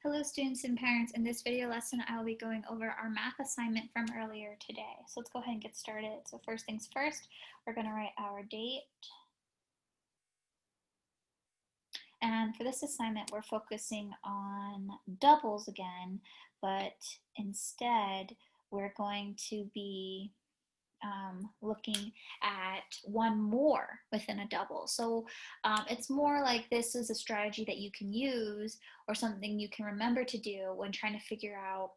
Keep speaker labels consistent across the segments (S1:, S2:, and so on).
S1: Hello students and parents. In this video lesson, I will be going over our math assignment from earlier today. So let's go ahead and get started. So first things first, we're going to write our date. And for this assignment, we're focusing on doubles again, but instead we're going to be looking at one more within a double. So it's more like this is a strategy that you can use or something you can remember to do when trying to figure out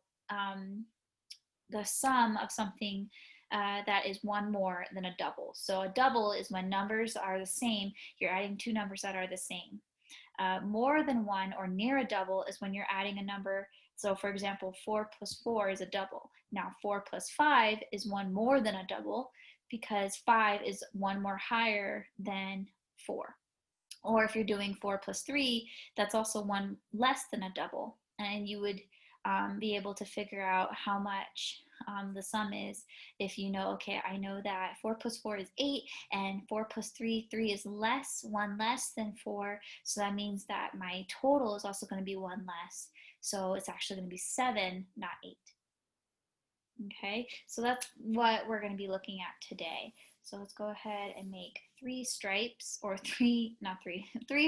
S1: the sum of something that is one more than a double. So a double is when numbers are the same, you're adding two numbers that are the same. More than one or near a double is when you're adding a number. So for example, 4 plus 4 is a double. Now 4 plus 5 is one more than a double because 5 is one more higher than 4. Or if you're doing 4 plus 3, that's also one less than a double. And you would be able to figure out how much the sum is if you know, okay, I know that 4 plus 4 is 8 and 4 plus 3 is less, 1 less than 4. So that means that my total is also going to be 1 less. So it's actually going to be 7, not 8. Okay, so that's what we're going to be looking at today. So let's go ahead and make 3 stripes, or three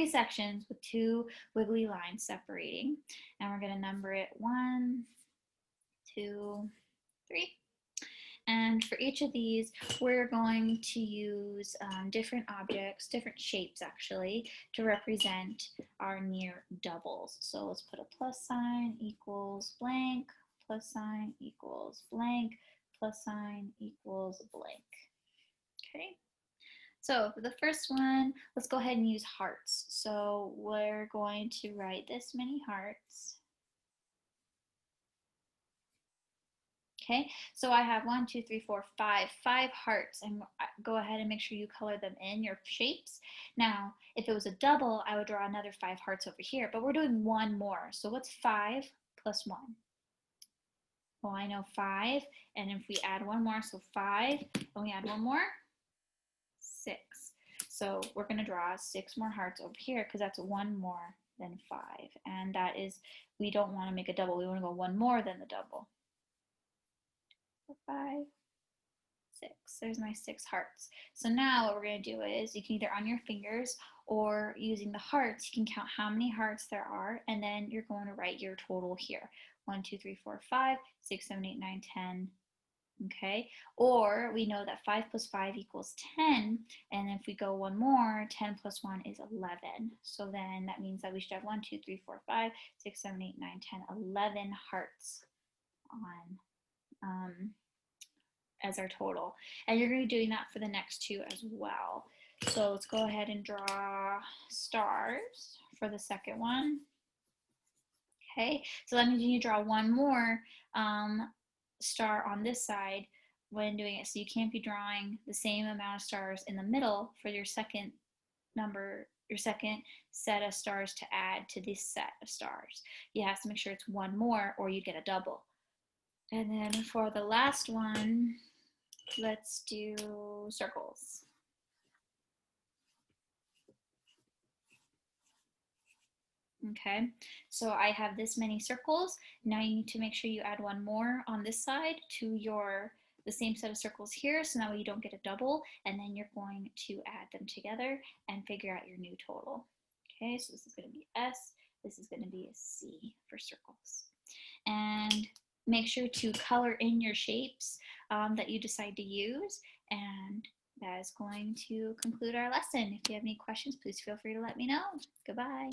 S1: sections with 2 wiggly lines separating. And we're going to number it 1, 2, 3. And for each of these, we're going to use different objects, different shapes actually, to represent our near doubles. So let's put a plus sign equals blank, plus sign equals blank, plus sign equals blank. Okay. So for the first one, let's go ahead and use hearts. So we're going to write this many hearts. Okay, so I have 1, 2, 3, 4, 5 hearts, and go ahead and make sure you color them in your shapes. Now, if it was a double, I would draw another 5 hearts over here, but we're doing one more. So what's 5 plus 1? Well, I know 5, and if we add one more, so 5, and we add one more, 6. So we're going to draw 6 more hearts over here because that's one more than 5, and that is, we don't want to make a double. We want to go one more than the double. 5, 6. There's my 6 hearts. So now what we're going to do is you can either on your fingers or using the hearts, you can count how many hearts there are, and then you're going to write your total here. 1, 2, 3, 4, 5, 6, 7, 8, 9, 10. Okay, or we know that 5 plus 5 equals 10, and if we go one more, 10 plus 1 is 11. So then that means that we should have 1, 2, 3, 4, 5, 6, 7, 8, 9, 10, 11 hearts on as our total. And you're going to be doing that for the next 2 as well. So let's go ahead and draw stars for the second one. Okay, so that means you need to draw one more star on this side when doing it. So you can't be drawing the same amount of stars in the middle for your second number, your second set of stars to add to this set of stars. You have to make sure it's one more or you get a double. And then for the last one, let's do circles. Okay, so I have this many circles. Now you need to make sure you add one more on this side to the same set of circles here, so that way you don't get a double, and then you're going to add them together and figure out your new total. Okay, so this is going to be S, this is going to be a C for circles. And make sure to color in your shapes that you decide to use, and that is going to conclude our lesson. If you have any questions, please feel free to let me know. Goodbye.